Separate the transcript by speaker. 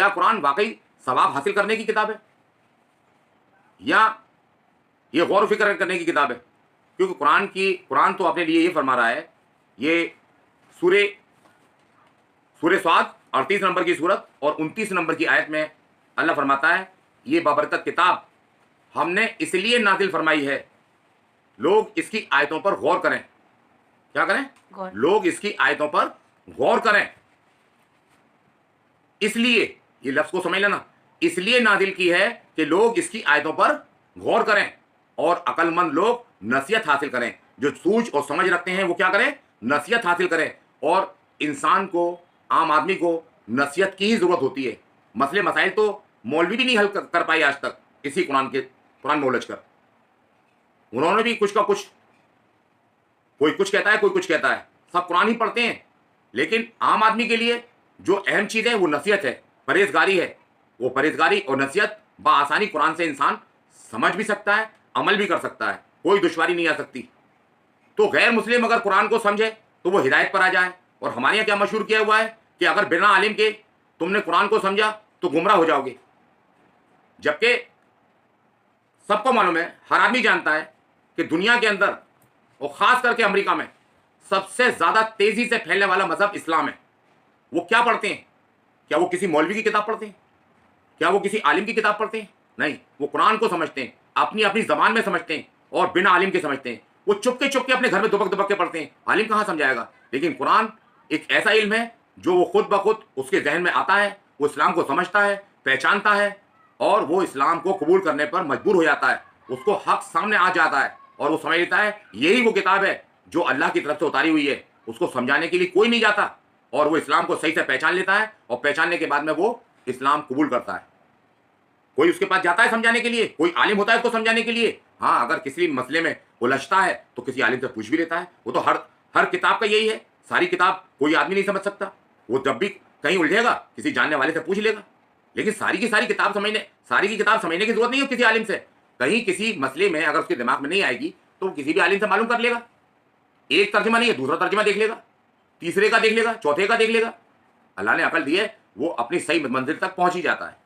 Speaker 1: کیا قرآن واقعی ثواب حاصل کرنے کی کتاب ہے یا یہ غور و فکر کرنے کی کتاب ہے؟ کیونکہ قرآن تو اپنے لیے یہ فرما رہا ہے، یہ سورہ سعد 38 نمبر کی صورت اور 29 نمبر کی آیت میں اللہ فرماتا ہے یہ بابرکت کتاب ہم نے اس لیے نازل فرمائی ہے لوگ اس کی آیتوں پر غور کریں. کیا کریں؟
Speaker 2: غور.
Speaker 1: لوگ اس کی آیتوں پر غور کریں. اس لیے یہ لفظ کو سمجھ لینا، اس لیے نازل کی ہے کہ لوگ اس کی آیتوں پر غور کریں اور عقل مند لوگ نصیحت حاصل کریں. جو سوچ اور سمجھ رکھتے ہیں وہ کیا کریں؟ نصیحت حاصل کریں. اور انسان کو، عام آدمی کو نصیحت کی ہی ضرورت ہوتی ہے. مسئلے مسائل تو مولوی بھی نہیں حل کر پائی آج تک اسی قرآن نالج کر. انہوں نے بھی کچھ کا کچھ، کوئی کچھ کہتا ہے کوئی کچھ کہتا ہے، سب قرآن ہی پڑھتے ہیں. لیکن عام آدمی کے لیے جو اہم چیز ہے وہ نصیحت ہے، پرہیزگاری ہے. وہ پرہیزگاری اور نصیحت بآسانی قرآن سے انسان سمجھ بھی سکتا ہے، عمل بھی کر سکتا ہے، کوئی دشواری نہیں آ سکتی. تو غیر مسلم اگر قرآن کو سمجھے تو وہ ہدایت پر آ جائے. اور ہمارے یہاں کیا مشہور کیا ہوا ہے کہ اگر بنا عالم کے تم نے قرآن کو سمجھا تو گمراہ ہو جاؤ گے. جبکہ سب کو معلوم ہے، ہر آدمی جانتا ہے کہ دنیا کے اندر اور خاص کر کے امریکہ میں سب سے زیادہ تیزی سے پھیلنے والا مذہب اسلام ہے. وہ کیا پڑھتے ہیں؟ کیا وہ کسی مولوی کی کتاب پڑھتے ہیں؟ کیا وہ کسی عالم کی کتاب پڑھتے ہیں؟ نہیں، وہ قرآن کو سمجھتے ہیں، اپنی اپنی زبان میں سمجھتے ہیں اور بنا عالم کے سمجھتے ہیں. وہ چپ کے اپنے گھر میں دبک دبک کے پڑھتے ہیں. عالم کہاں سمجھائے گا؟ لیکن قرآن ایک ایسا علم ہے جو وہ خود بخود اس کے ذہن میں آتا ہے، وہ اسلام کو سمجھتا ہے، پہچانتا ہے اور وہ اسلام کو قبول کرنے پر مجبور ہو جاتا ہے. اس کو حق سامنے آ جاتا ہے اور وہ سمجھ لیتا ہے یہی وہ کتاب ہے جو اللہ کی طرف سے اتاری ہوئی ہے. اس کو سمجھانے کے لیے کوئی نہیں جاتا اور وہ اسلام کو صحیح سے پہچان لیتا ہے اور پہچاننے کے بعد میں وہ اسلام قبول کرتا ہے. کوئی اس کے پاس جاتا ہے سمجھانے کے لیے، کوئی عالم ہوتا ہے اس کو سمجھانے کے لیے. ہاں، اگر کسی مسئلے میں الجھتا ہے تو کسی عالم سے پوچھ بھی لیتا ہے. وہ تو ہر کتاب کا یہی ہے. ساری کتاب کوئی آدمی نہیں سمجھ سکتا. وہ جب بھی کہیں الجھے گا کسی جاننے والے سے پوچھ لے گا. لیکن ساری کی کتاب سمجھنے کی ضرورت نہیں ہے کسی عالم سے. کہیں کسی مسئلے میں اگر اس کے دماغ میں نہیں آئے گی تو وہ کسی بھی عالم سے معلوم کر لے گا. ایک ترجمہ نہیں ہے، دوسرا ترجمہ دیکھ لے گا، تیسرے کا دیکھ لے گا، چوتھے کا دیکھ لے گا. اللہ نے عقل دی ہے، وہ اپنی صحیح منزل تک پہنچ ہی جاتا ہے.